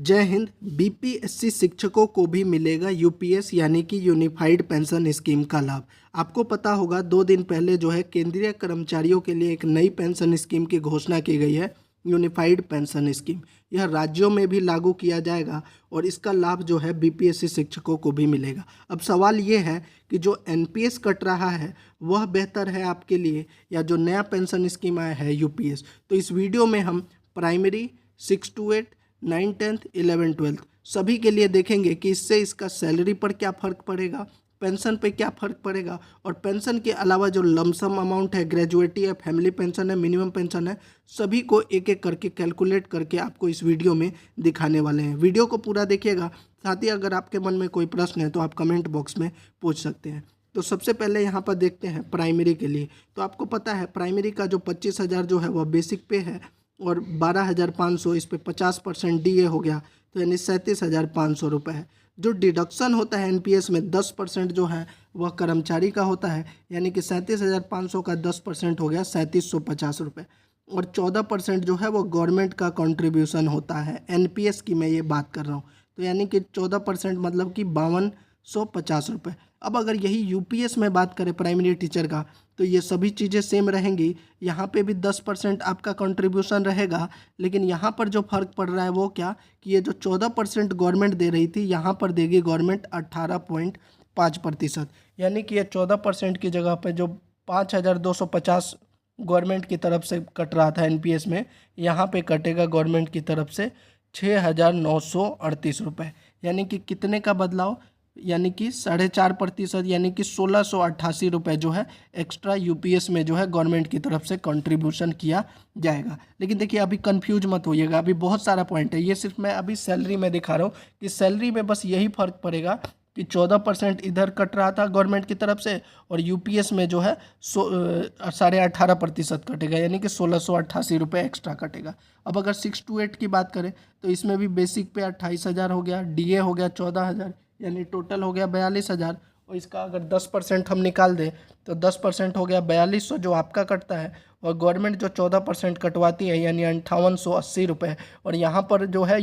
जय हिंद। बीपीएससी शिक्षकों को भी मिलेगा यूपीएस यानी कि यूनिफाइड पेंशन स्कीम का लाभ। आपको पता होगा 2 दिन पहले जो है केंद्रीय कर्मचारियों के लिए एक नई पेंशन स्कीम की घोषणा की गई है, यूनिफाइड पेंशन स्कीम। यह राज्यों में भी लागू किया जाएगा और इसका लाभ जो है बीपीएससी शिक्षकों को भी मिलेगा। अब सवाल ये है कि जो एनपीएस कट रहा है वह बेहतर है आपके लिए या जो नया पेंशन स्कीम आया है यूपीएस। तो इस वीडियो में हम प्राइमरी 6 to 8 9, 10th, 11, 12 सभी के लिए देखेंगे कि इससे इसका सैलरी पर क्या फ़र्क पड़ेगा, पेंशन पे क्या फ़र्क पड़ेगा और पेंशन के अलावा जो लमसम अमाउंट है, ग्रेजुएटी है, फैमिली पेंशन है, मिनिमम पेंशन है, सभी को एक एक करके कैलकुलेट करके आपको इस वीडियो में दिखाने वाले हैं। वीडियो को पूरा देखिएगा। साथ ही अगर आपके मन में कोई प्रश्न है तो आप कमेंट बॉक्स में पूछ सकते हैं। तो सबसे पहले यहाँ पर देखते हैं प्राइमरी के लिए। तो आपको पता है प्राइमरी का जो 25,000 जो है वह बेसिक पे है और 12,500 इस पे 50% डीए हो गया, तो यानी 37,500 रुपये है। जो डिडक्शन होता है एनपीएस में 10% जो है वह कर्मचारी का होता है, यानी कि 37,500 का 10% हो गया 3,750 रुपये और 14% जो है वो गवर्नमेंट का कंट्रीब्यूशन होता है। एनपीएस की मैं ये बात कर रहा हूँ, तो यानी कि 14% मतलब कि 5,250 रुपये। अब अगर यही यूपीएस में बात करें प्राइमरी टीचर का, तो ये सभी चीज़ें सेम रहेंगी। यहाँ पे भी 10% आपका कंट्रीब्यूशन रहेगा, लेकिन यहाँ पर जो फ़र्क पड़ रहा है वो क्या कि ये जो 14% गवर्नमेंट दे रही थी, यहाँ पर देगी गवर्नमेंट 18.5%, यानी कि ये 14% की जगह पे जो 5,250 गवर्नमेंट की तरफ से कट रहा था एनपीएस में, यहाँ पे कटेगा गवर्नमेंट की तरफ से 6,938 रुपये, यानी कि कितने का बदलाव, यानी कि 4.5%, यानी कि 1,688 रुपये जो है एक्स्ट्रा यूपीएस में जो है गवर्नमेंट की तरफ से कंट्रीब्यूशन किया जाएगा। लेकिन देखिए अभी कंफ्यूज मत होइएगा, अभी बहुत सारा पॉइंट है। ये सिर्फ मैं अभी सैलरी में दिखा रहा हूँ कि सैलरी में बस यही फ़र्क पड़ेगा कि 14% इधर कट रहा था गवर्नमेंट की तरफ से और यूपीएस में जो है 18.5% कटेगा, यानी कि 1,688 रुपये एक्स्ट्रा कटेगा। अब अगर 6 to 8 की बात करें तो इसमें भी बेसिक पे 28,000 हो गया, डीए हो गया 14,000, यानी टोटल हो गया 42,000 और इसका अगर 10% हम निकाल दें तो 10% हो गया 4,200 जो आपका कटता है और गवर्नमेंट जो 14% कटवाती है यानी 5,880 रुपये। और यहाँ पर जो है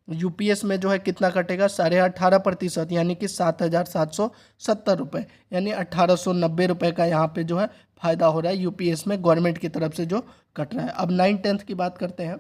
यूपीएस में जो है कितना कटेगा 18.5%, यानी कि 7,770 रुपये, यानी 1,890 रुपये का यहाँ पे जो है फ़ायदा हो रहा है यूपीएस में गवर्नमेंट की तरफ से जो कट रहा है। अब 9, 10th की बात करते हैं।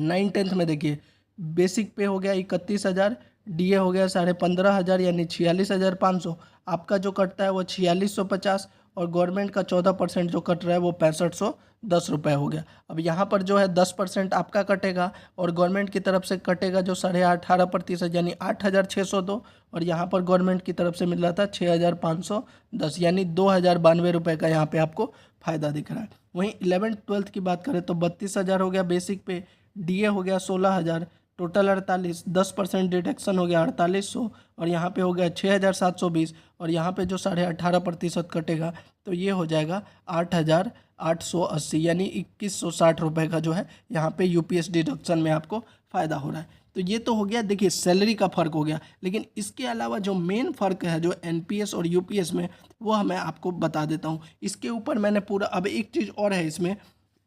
9, 10th में देखिए बेसिक पे हो गया 31,000, डीए हो गया 15,500 यानी 46,500, आपका जो कटता है वो 4,650 और गवर्नमेंट का 14% जो कट रहा है वो 6,510 रुपये हो गया। अब यहाँ पर जो है 10% आपका कटेगा और गवर्नमेंट की तरफ से कटेगा जो 18.5% यानी 8,602 और यहाँ पर गवर्नमेंट की तरफ से मिल रहा था 6,510, यानी 2,092 रुपये का यहाँ पे आपको फ़ायदा दिख रहा है। वहीं 11, 12 की बात करें तो 32,000 हो गया बेसिक पे, डीए हो गया 16,000, टोटल 48, 10% डिडक्शन हो गया 4,800 और यहाँ पे हो गया 6,720 और यहाँ पे जो 18.5% कटेगा तो ये हो जाएगा 8,880, यानी 2,160 रुपये का जो है यहाँ पे यूपीएस डिडक्शन में आपको फ़ायदा हो रहा है। तो ये तो हो गया देखिए सैलरी का फ़र्क हो गया, लेकिन इसके अलावा जो मेन फ़र्क है जो एनपीएस और यूपीएस में, वो मैं आपको बता देता हूँ। इसके ऊपर मैंने पूरा, अब एक चीज़ और है, इसमें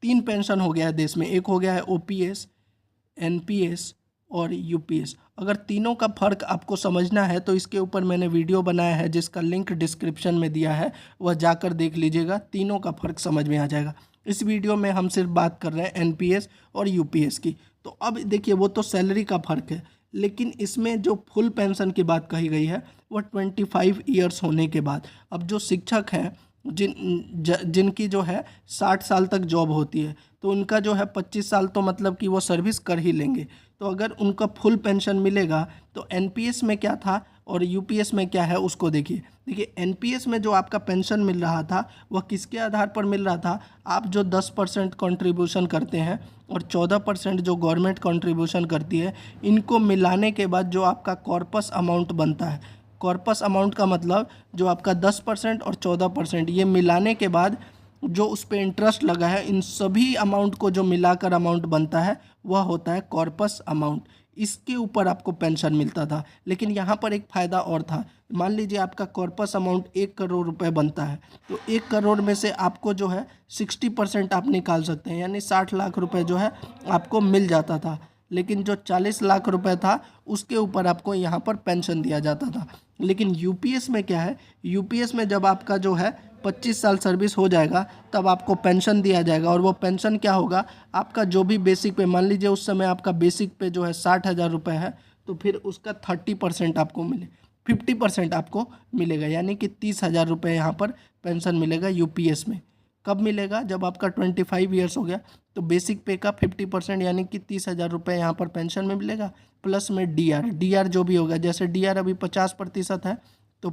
3 पेंशन हो गया है देश में, एक हो गया है ओपीएस, एनपीएस और यूपीएस। अगर तीनों का फ़र्क आपको समझना है तो इसके ऊपर मैंने वीडियो बनाया है जिसका लिंक डिस्क्रिप्शन में दिया है, वह जाकर देख लीजिएगा, तीनों का फ़र्क समझ में आ जाएगा। इस वीडियो में हम सिर्फ बात कर रहे हैं एनपीएस और यूपीएस की। तो अब देखिए वो तो सैलरी का फ़र्क है, लेकिन इसमें जो फुल पेंशन की बात कही गई है वह 25 ईयर्स होने के बाद। अब जो शिक्षक हैं जिनकी जो है 60 साल तक जॉब होती है तो उनका जो है 25 साल तो मतलब कि वो सर्विस कर ही लेंगे, तो अगर उनका फुल पेंशन मिलेगा तो एनपीएस में क्या था और यूपीएस में क्या है उसको देखिए। एनपीएस में जो आपका पेंशन मिल रहा था वह किसके आधार पर मिल रहा था, आप जो 10% कंट्रीब्यूशन करते हैं और 14% जो गवर्नमेंट कंट्रीब्यूशन करती है, इनको मिलाने के बाद जो आपका कॉर्पस अमाउंट बनता है। कॉर्पस अमाउंट का मतलब जो आपका 10% और 14% ये मिलाने के बाद जो उस पर इंटरेस्ट लगा है, इन सभी अमाउंट को जो मिलाकर अमाउंट बनता है वह होता है कॉर्पस अमाउंट। इसके ऊपर आपको पेंशन मिलता था। लेकिन यहाँ पर एक फ़ायदा और था, मान लीजिए आपका कॉर्पस अमाउंट 1 करोड़ रुपए बनता है तो 1 करोड़ में से आपको जो है 60% आप निकाल सकते हैं, यानी 60 लाख रुपए जो है आपको मिल जाता था। लेकिन जो 40 लाख रुपए था उसके ऊपर आपको यहाँ पर पेंशन दिया जाता था। लेकिन यूपीएस में क्या है, यूपीएस में जब आपका जो है 25 साल सर्विस हो जाएगा तब आपको पेंशन दिया जाएगा। और वो पेंशन क्या होगा, आपका जो भी बेसिक पे, मान लीजिए उस समय आपका बेसिक पे जो है 60,000 रुपये है, तो फिर उसका 30% आपको मिले, 50% आपको मिलेगा, यानी कि 30,000 रुपये यहाँ पर पेंशन मिलेगा यूपीएस में। कब मिलेगा, जब आपका 25 ईयर्स हो गया तो बेसिक पे का 50% यानी कि 30,000 रुपये यहाँ पर पेंशन में मिलेगा, प्लस में डीआर जो भी होगा, जैसे डीआर अभी 50% है तो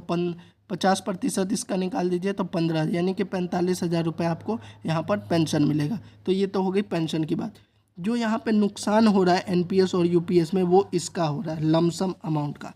50% इसका निकाल दीजिए तो 15, यानी कि 45,000 रुपये आपको यहाँ पर पेंशन मिलेगा। तो ये तो हो गई पेंशन की बात। जो यहाँ पे नुकसान हो रहा है एनपीएस और यूपीएस में वो इसका हो रहा है लमसम अमाउंट का।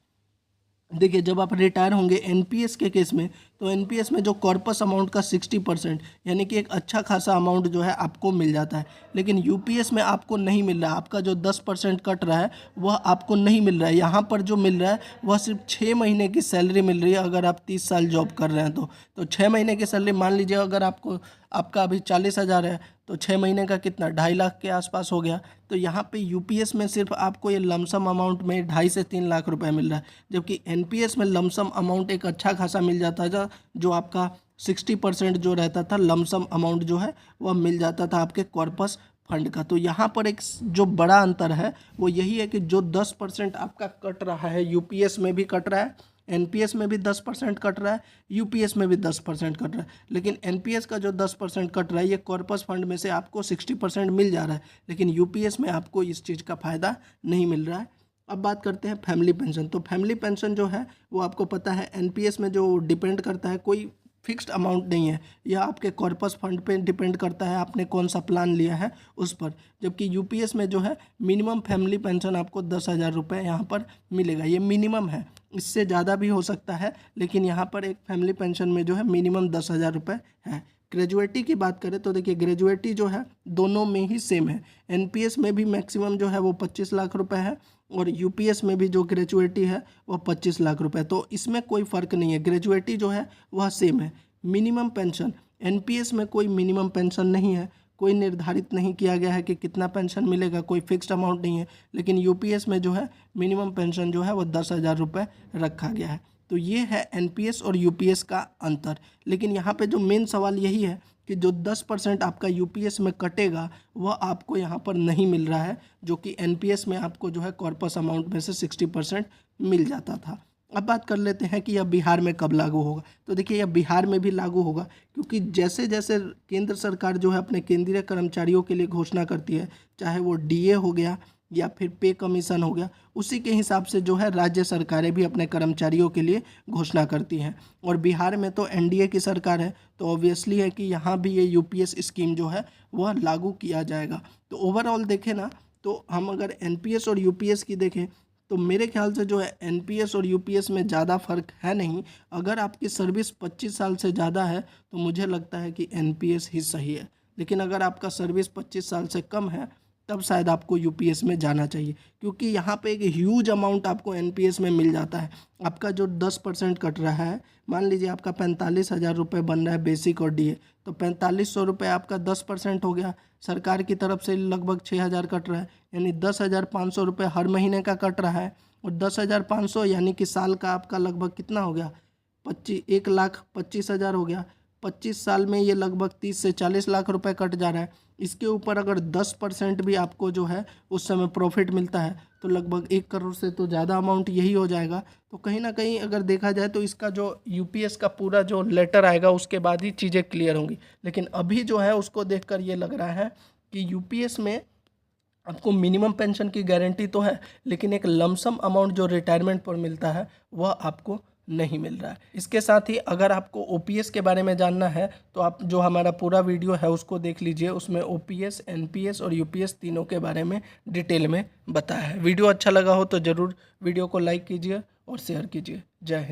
देखिए जब आप रिटायर होंगे एनपीएस के केस में, तो एनपीएस में जो कॉर्पस अमाउंट का 60% यानी कि एक अच्छा खासा अमाउंट जो है आपको मिल जाता है। लेकिन यूपीएस में आपको नहीं मिल रहा है, आपका जो 10% कट रहा है वह आपको नहीं मिल रहा है। यहाँ पर जो मिल रहा है वह सिर्फ 6 महीने की सैलरी मिल रही है। अगर आप 30 साल जॉब कर रहे हैं तो 6 महीने की सैलरी, मान लीजिए अगर आपका अभी 40,000 है तो 6 महीने का कितना, 2.5 लाख के आसपास हो गया। तो यहाँ पे यूपीएस में सिर्फ आपको ये लमसम अमाउंट में 2.5 से 3 लाख रुपए मिल रहा है, जबकि एनपीएस में लमसम अमाउंट एक अच्छा खासा मिल जाता है। जो आपका 60% जो रहता था लमसम अमाउंट जो है वह मिल जाता था आपके कॉर्पस फंड का। तो यहाँ पर एक जो बड़ा अंतर है वो यही है कि जो 10% आपका कट रहा है, यूपीएस में भी कट रहा है, एनपीएस में भी 10% कट रहा है, यूपीएस में भी 10% कट रहा है। लेकिन एनपीएस का जो 10% कट रहा है ये कॉर्पस फंड में से आपको 60% मिल जा रहा है, लेकिन यूपीएस में आपको इस चीज़ का फ़ायदा नहीं मिल रहा है। अब बात करते हैं फैमिली पेंशन। तो फैमिली पेंशन जो है वो आपको पता है एनपीएस में जो डिपेंड करता है, कोई फिक्स्ड अमाउंट नहीं है, यह आपके कॉर्पस फंड पे डिपेंड करता है आपने कौन सा प्लान लिया है उस पर। जबकि यूपीएस में जो है मिनिमम फैमिली पेंशन आपको 10,000 रुपये यहाँ पर मिलेगा, ये मिनिमम है, इससे ज़्यादा भी हो सकता है, लेकिन यहाँ पर एक फैमिली पेंशन में जो है मिनिमम 10,000 रुपये है। ग्रेजुएटी की बात करें तो देखिए ग्रेजुएटी जो है दोनों में ही सेम है। एनपीएस में भी मैक्सिमम जो है वो 25 लाख रुपए है और यूपीएस में भी जो ग्रेजुएटी है वह 25 लाख रुपए। तो इसमें कोई फ़र्क नहीं है, ग्रेजुएटी जो है वह सेम है। मिनिमम पेंशन, एनपीएस में कोई मिनिमम पेंशन नहीं है, कोई निर्धारित नहीं किया गया है कि कितना पेंशन मिलेगा, कोई फिक्स्ड अमाउंट नहीं है। लेकिन यूपीएस में जो है मिनिमम पेंशन जो है वो 10,000 रुपये रखा गया है। तो ये है एनपीएस और यूपीएस का अंतर। लेकिन यहाँ पे जो मेन सवाल यही है कि जो 10% आपका यूपीएस में कटेगा वह आपको यहाँ पर नहीं मिल रहा है, जो कि एनपीएस में आपको जो है कॉर्पस अमाउंट में से 60% मिल जाता था। अब बात कर लेते हैं कि यह बिहार में कब लागू होगा। तो देखिए यह बिहार में भी लागू होगा, क्योंकि जैसे जैसे केंद्र सरकार जो है अपने केंद्रीय कर्मचारियों के लिए घोषणा करती है, चाहे वो डीए हो गया या फिर पे कमीशन हो गया, उसी के हिसाब से जो है राज्य सरकारें भी अपने कर्मचारियों के लिए घोषणा करती हैं। और बिहार में तो एनडीए की सरकार है, तो ऑब्वियसली है कि यहाँ भी ये यूपीएस स्कीम जो है वह लागू किया जाएगा। तो ओवरऑल देखें ना, तो हम अगर एनपीएस और यूपीएस की देखें तो मेरे ख्याल से जो है एनपीएस और यूपीएस में ज़्यादा फर्क है नहीं। अगर आपकी सर्विस 25 साल से ज़्यादा है तो मुझे लगता है कि एनपीएस ही सही है, लेकिन अगर आपका सर्विस 25 साल से कम है तब शायद आपको यूपीएस में जाना चाहिए, क्योंकि यहाँ पे एक ह्यूज अमाउंट आपको एनपीएस में मिल जाता है। आपका जो 10% कट रहा है, मान लीजिए आपका 45,000 रुपये बन रहा है बेसिक और डीए, तो 4500 रुपये आपका 10% हो गया। सरकार की तरफ से लगभग 6,000 कट रहा है, यानी 10,500 रुपये हर महीने का कट रहा है। और 10,500 यानी कि साल का आपका लगभग कितना हो गया, 1,25,000 हो गया। 25 साल में ये लगभग 30 से 40 लाख रुपए कट जा रहा है। इसके ऊपर अगर 10% भी आपको जो है उस समय प्रॉफिट मिलता है तो लगभग 1 करोड़ से तो ज़्यादा अमाउंट यही हो जाएगा। तो कहीं ना कहीं अगर देखा जाए तो इसका जो यूपीएस का पूरा जो लेटर आएगा उसके बाद ही चीज़ें क्लियर होंगी। लेकिन अभी जो है उसको देखकर ये लग रहा है कि यूपीएस में आपको मिनिमम पेंशन की गारंटी तो है, लेकिन एक लमसम अमाउंट जो रिटायरमेंट पर मिलता है वह आपको नहीं मिल रहा है। इसके साथ ही अगर आपको ओपीएस के बारे में जानना है तो आप जो हमारा पूरा वीडियो है उसको देख लीजिए, उसमें ओपीएस, एनपीएस और यूपीएस तीनों के बारे में डिटेल में बताया है। वीडियो अच्छा लगा हो तो ज़रूर वीडियो को लाइक कीजिए और शेयर कीजिए। जय हिंद।